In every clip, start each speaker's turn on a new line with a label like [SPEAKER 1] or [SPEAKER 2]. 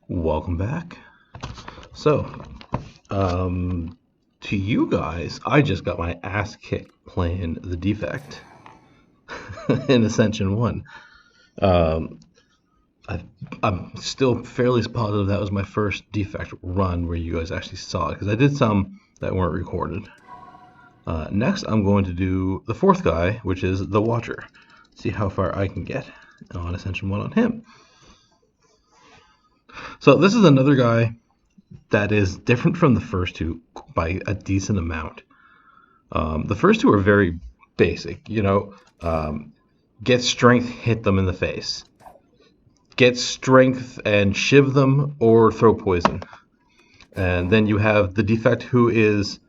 [SPEAKER 1] Welcome back. So, to you guys, I just got my ass kicked playing the defect in Ascension 1. Um, I, I'm still fairly positive that was my first defect run where you guys actually saw it, because I did some that weren't recorded. Next, I'm going to do the fourth guy, which is the Watcher. See how far I can get on Ascension 1 on him. So this is another guy that is different from the first two by a decent amount. The first two are very basic, get strength, hit them in the face. Get strength and shiv them or throw poison. And then you have the defect, who is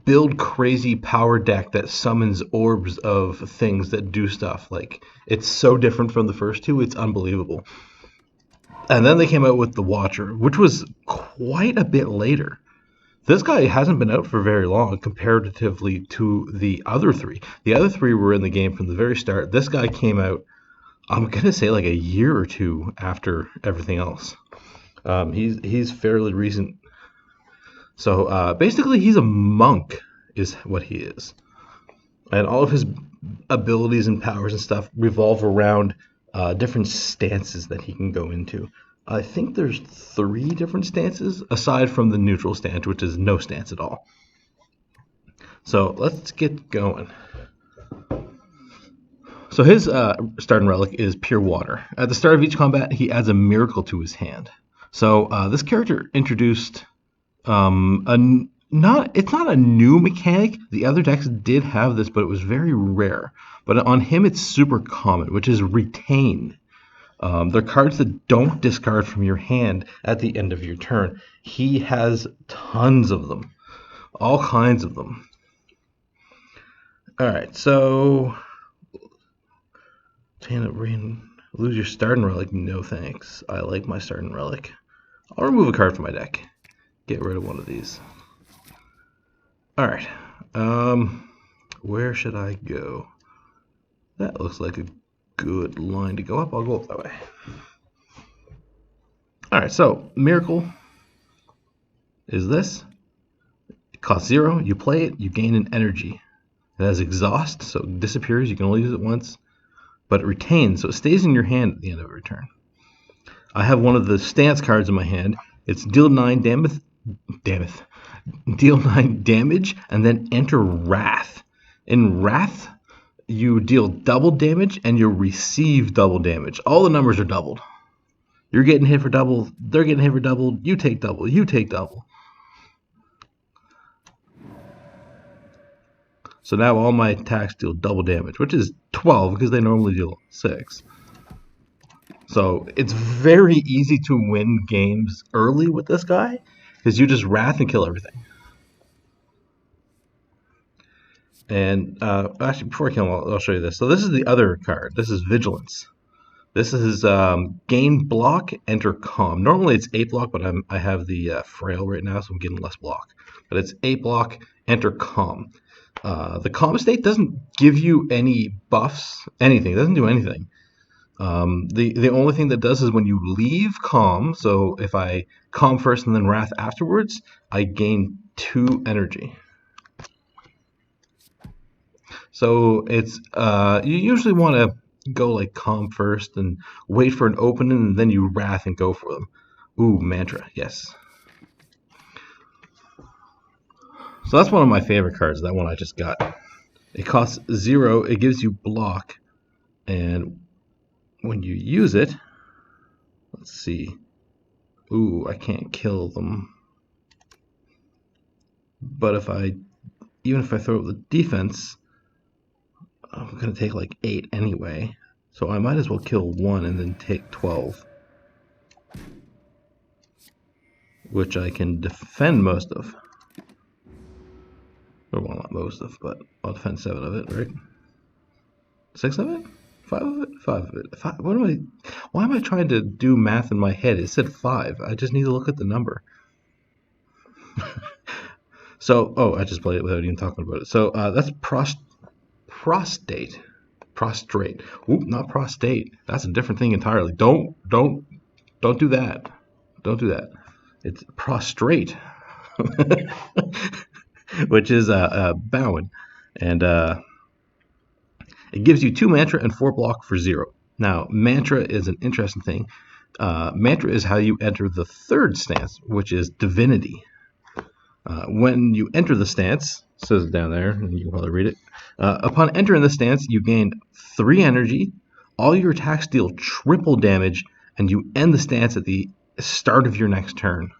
[SPEAKER 1] build crazy power deck that summons orbs of things that do stuff. Like, it's so different from the first two, it's unbelievable. And then they came out with the Watcher, which was quite a bit later. This guy hasn't been out for very long comparatively to the other three. The other three were in the game from the very start. This guy came out, I'm going to say, like a year or two after everything else. He's fairly recent. So basically, he's a monk, is what he is. And all of his abilities and powers and stuff revolve around different stances that he can go into. I think there's 3 different stances, aside from the neutral stance, which is no stance at all. So let's get going. So his starting relic is Pure Water. At the start of each combat, he adds a miracle to his hand. So this character introduced it's not a new mechanic. The other decks did have this, but it was very rare. But on him, it's super common, which is Retain. They're cards that don't discard from your hand at the end of your turn. He has tons of them, all kinds of them. All right, so lose your starting relic. No thanks. I like my starting relic. I'll remove a card from my deck. Get rid of one of these. All right. Where should I go? That looks like a good line to go up. I'll go up that way. All right, so Miracle is this. It costs 0. You play it, you gain an energy. It has Exhaust, so it disappears. You can only use it once. But it retains, so it stays in your hand at the end of every turn. I have one of the stance cards in my hand. It's deal 9 damage. Deal 9 damage, and then enter Wrath. In Wrath, you deal double damage and you receive double damage. All the numbers are doubled. You're getting hit for double, they're getting hit for double, you take double, you take double. So now all my attacks deal double damage, which is 12 because they normally deal 6. So it's very easy to win games early with this guy because you just Wrath and kill everything. And actually, before I kill him, I'll show you this. So this is the other card. This is Vigilance. This is gain block, enter calm. Normally it's 8 block, but I have the frail right now, so I'm getting less block. But it's 8 block, enter calm. The calm state doesn't give you any buffs, anything. It doesn't do anything. The only thing that does is when you leave calm, so if I calm first and then Wrath afterwards, I gain 2 energy. So it's you usually want to go like calm first and wait for an opening, and then you Wrath and go for them. Ooh, Mantra, yes. So that's one of my favorite cards, that one I just got. It costs 0, it gives you block, and when you use it, let's see. Ooh, I can't kill them. But even if I throw up the defense, I'm going to take like 8 anyway. So I might as well kill 1 and then take 12. Which I can defend most of. Or well, not most of, but I'll defend 7 of it, right? 6 of it? 5 of it? 5 of it. 5. Why am I trying to do math in my head? It said 5. I just need to look at the number. So, I just played it without even talking about it. So that's prostrate. Prostrate. Ooh, not prostate. That's a different thing entirely. Don't do that. don't do that. It's prostrate, which is bowing, and it gives you 2 mantra and 4 block for 0. Now, mantra is an interesting thing. Mantra is how you enter the 3rd stance, which is divinity. When you enter the stance, it says it down there, and you can probably read it. Upon entering the stance, you gain 3 energy, all your attacks deal triple damage, and you end the stance at the start of your next turn.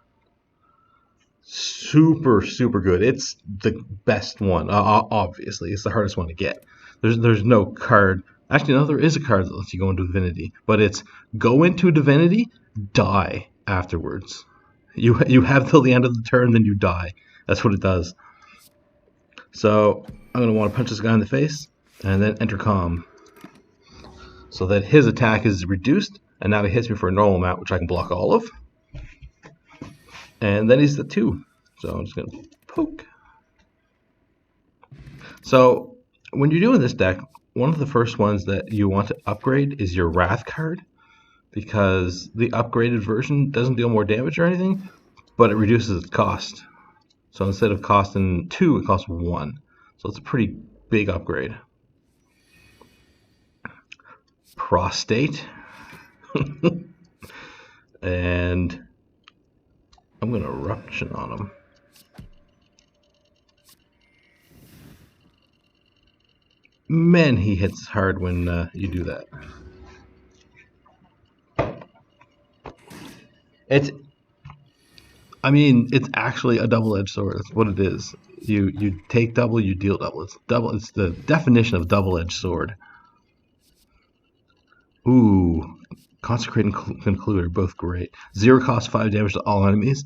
[SPEAKER 1] Super, super good. It's the best one, obviously. It's the hardest one to get. There's no card. Actually, no, there is a card that lets you go into divinity, but it's go into divinity, die afterwards. You have till the end of the turn, then you die. That's what it does. So I'm going to want to punch this guy in the face, and then enter calm. So that his attack is reduced, and now he hits me for a normal amount, which I can block all of. And then he's the 2. So I'm just going to poke. So when you're doing this deck, one of the first ones that you want to upgrade is your Wrath card, because the upgraded version doesn't deal more damage or anything, but it reduces its cost. So instead of costing 2, it costs 1. So it's a pretty big upgrade. Prostate. And I'm going to eruption on him. Man, he hits hard when you do that. It's actually a double-edged sword. That's what it is. You take double, you deal double. It's double. It's the definition of double-edged sword. Ooh, Consecrate and Conclude are both great. 0 cost 5 damage to all enemies.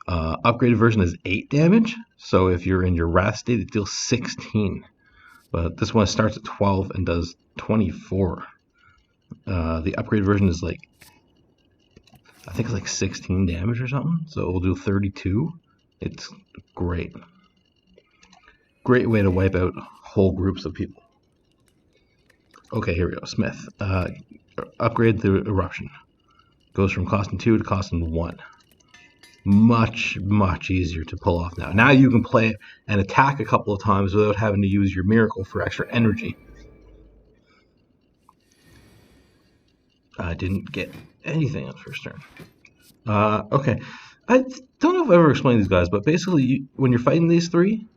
[SPEAKER 1] Upgraded version is 8 damage. So if you're in your Wrath state, it deals 16. But this one starts at 12 and does 24. The upgraded version is I think it's like 16 damage or something. So it will do 32. It's great. Great way to wipe out whole groups of people. Okay, here we go. Smith. Upgrade the eruption. Goes from costing 2 to costing 1. Much, much easier to pull off now. Now you can play and attack a couple of times without having to use your miracle for extra energy. I didn't get anything on the first turn. Okay. I don't know if I've ever explained these guys, but basically, when you're fighting these 3,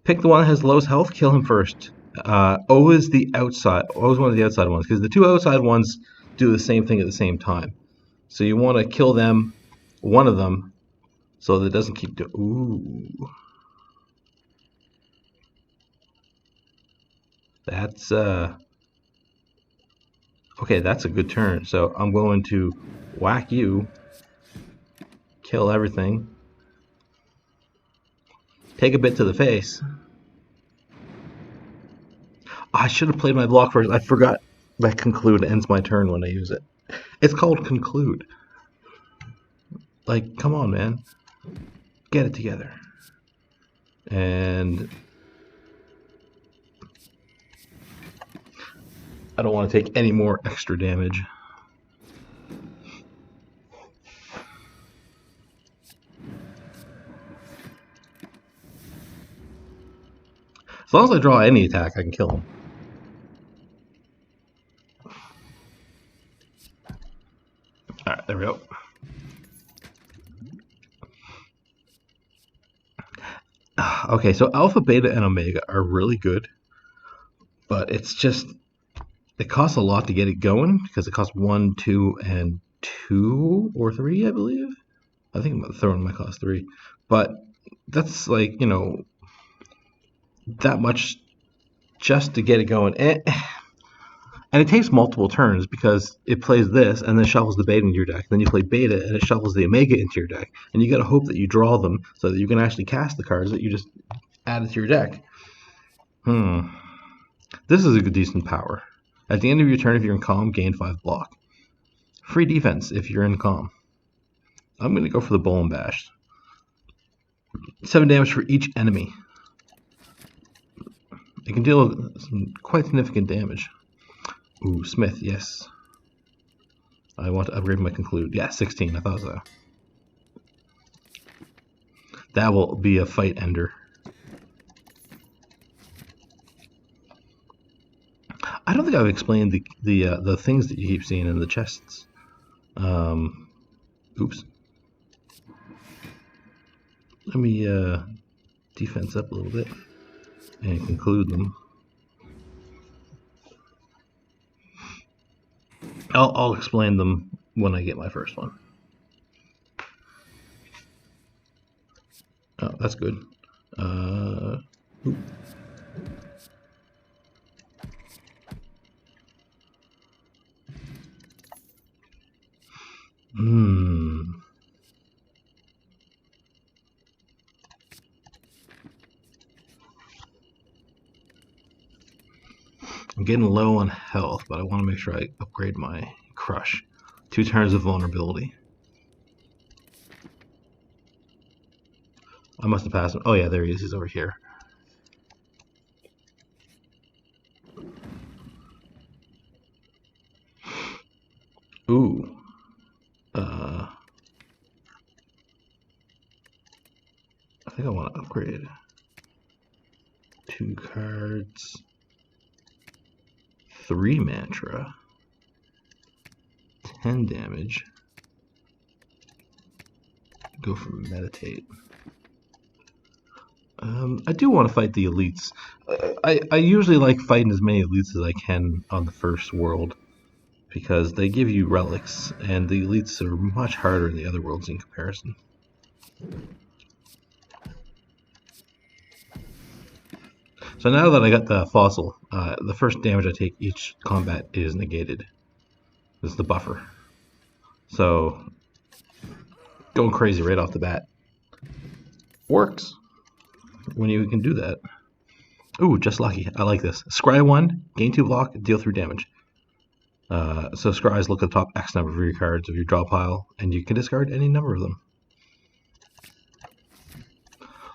[SPEAKER 1] pick the one that has the lowest health, kill him first. O is the outside. O is one of the outside ones, because the 2 outside ones do the same thing at the same time. So you want to kill them, one of them, so that it doesn't keep doing. Ooh. That's okay, that's a good turn. So I'm going to whack you, kill everything, take a bit to the face. I should have played my block first. I forgot that Conclude ends my turn when I use it. It's called Conclude. Like, come on, man. Get it together. And I don't want to take any more extra damage. As long as I draw any attack, I can kill him. Alright, there we go. Okay, so Alpha, Beta, and Omega are really good, but it's just, it costs a lot to get it going, because it costs 1, 2, and 2 or 3, I believe. I think the third one might cost 3, but that's like, you know, that much just to get it going. And it takes multiple turns, because it plays this and then shuffles the Beta into your deck. Then you play Beta and it shuffles the Omega into your deck. And you got to hope that you draw them so that you can actually cast the cards that you just added to your deck. This is a good, decent power. At the end of your turn, if you're in calm, gain 5 block. Free defense if you're in calm. I'm going to go for the Bull and Bash. 7 damage for each enemy. It can deal some quite significant damage. Ooh, Smith, yes. I want to upgrade my Conclude. Yeah, 16, I thought so. That will be a fight ender. I don't think I've explained the things that you keep seeing in the chests. Oops. Let me defense up a little bit and conclude them. I'll explain them when I get my first one. Oh, that's good. I'm getting low on health, but I want to make sure I upgrade my crush. 2 turns of vulnerability. I must have passed him. Oh yeah, there he is. He's over here. Ooh. I think I want to upgrade 2 cards. 3 mantra. 10 damage. Go for meditate. I do want to fight the elites. I usually like fighting as many elites as I can on the first world, because they give you relics, and the elites are much harder in the other worlds in comparison. So now that I got the fossil, the first damage I take each combat is negated. This is the buffer. So, going crazy right off the bat. Works when you can do that. Ooh, just lucky. I like this. Scry 1, gain 2 block, deal 3 damage. So scries look at the top X number of your cards of your draw pile, and you can discard any number of them.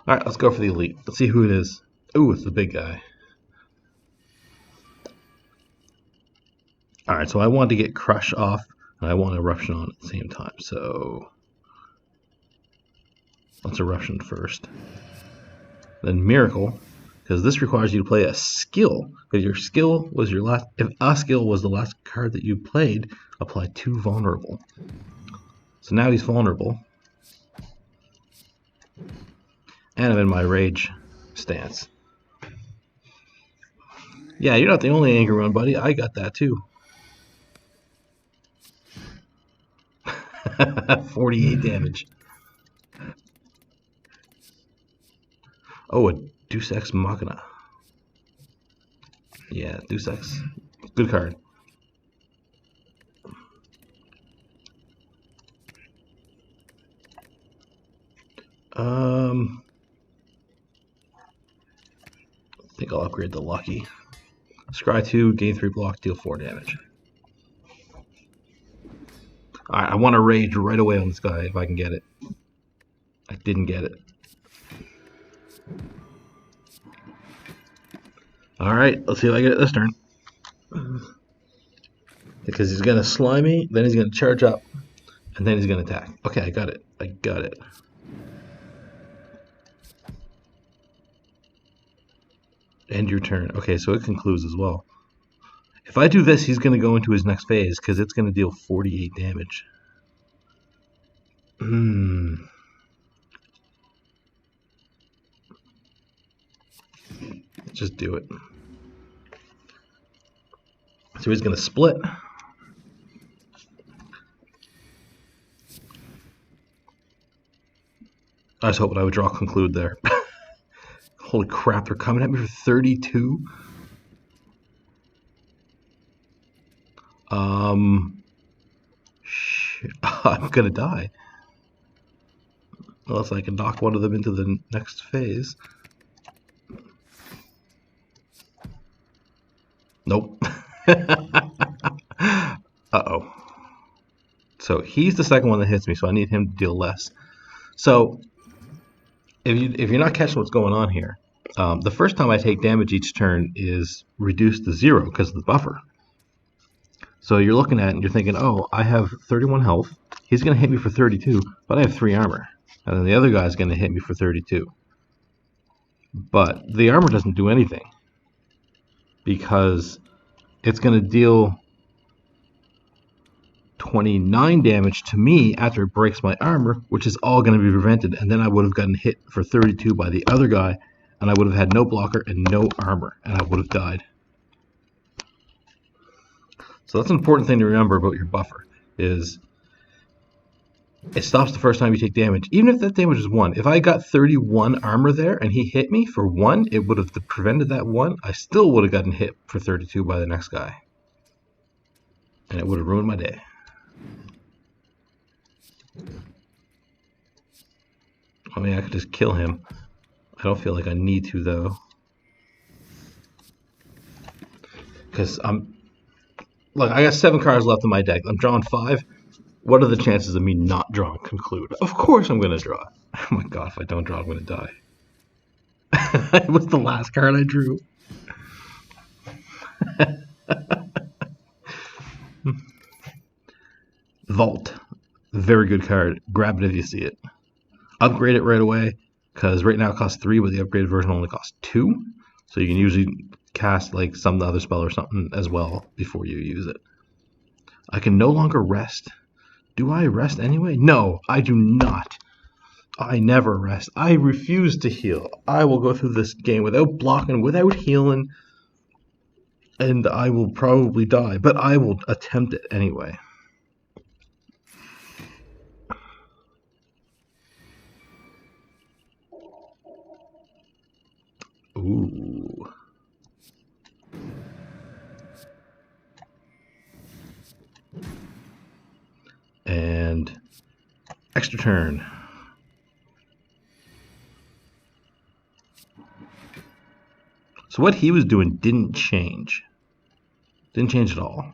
[SPEAKER 1] Alright, let's go for the elite. Let's see who it is. Ooh, it's the big guy. Alright, so I want to get Crush off, and I want Eruption on at the same time. So let's Eruption first. Then Miracle, because this requires you to play a skill. Because your skill was your last. If a skill was the last card that you played, apply 2 vulnerable. So now he's vulnerable. And I'm in my rage stance. Yeah, you're not the only angry one, buddy. I got that too. 48 damage. Oh, a Deus Ex Machina. Yeah, Deus Ex. Good card. I think I'll upgrade the Lucky. Scry 2, gain 3 block, deal 4 damage. Alright, I want to rage right away on this guy if I can get it. I didn't get it. Alright, let's see if I get it this turn. Because he's going to slime me, then he's going to charge up, and then he's going to attack. Okay, I got it. I got it. End your turn. Okay, so it concludes as well. If I do this, he's going to go into his next phase, because it's going to deal 48 damage. Just do it. So he's going to split. I was hoping I would draw conclude there. Holy crap, they're coming at me for 32? Shit. I'm gonna die. Unless I can knock one of them into the next phase. Nope. Uh-oh. So he's the second one that hits me, so I need him to deal less. So if you're not catching what's going on here, the first time I take damage each turn is reduced to 0 because of the buffer. So you're looking at it and you're thinking, oh, I have 31 health. He's going to hit me for 32, but I have 3 armor. and then the other guy's going to hit me for 32. But the armor doesn't do anything because it's going to deal 29 damage to me after it breaks my armor, which is all going to be prevented, and then I would have gotten hit for 32 by the other guy, and I would have had no blocker and no armor, and I would have died. So that's an important thing to remember about your buffer, is it stops the first time you take damage, even if that damage is 1. If I got 31 armor there and he hit me for 1, it would have prevented that 1. I still would have gotten hit for 32 by the next guy, and it would have ruined my day. I mean, I could just kill him. I don't feel like I need to, though. Because look, I got 7 cards left in my deck. I'm drawing 5. What are the chances of me not drawing Conclude? Of course I'm going to draw it. Oh my god, if I don't draw, I'm going to die. It was the last card I drew. Vault. Very good card. Grab it if you see it. Upgrade it right away, because right now it costs 3, but the upgraded version only costs 2. So you can usually cast like some other spell or something as well before you use it. I can no longer rest. Do I rest anyway? No, I do not. I never rest. I refuse to heal. I will go through this game without blocking, without healing, and I will probably die, but I will attempt it anyway. Ooh. And extra turn. So what he was doing didn't change. Didn't change at all.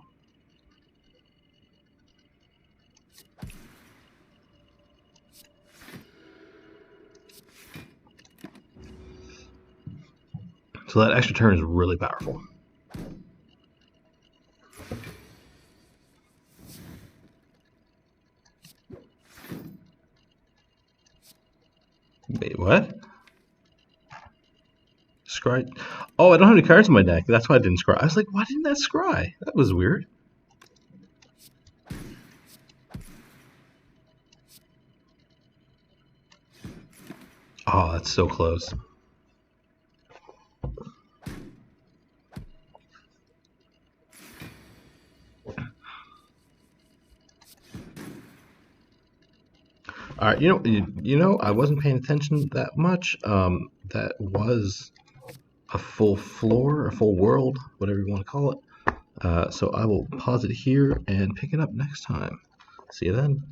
[SPEAKER 1] So that extra turn is really powerful. Wait, what? Scry? Oh, I don't have any cards in my deck. That's why I didn't scry. I was like, why didn't that scry? That was weird. Oh, that's so close. All right, you know, I wasn't paying attention that much. That was a full floor, a full world, whatever you want to call it. So I will pause it here and pick it up next time. See you then.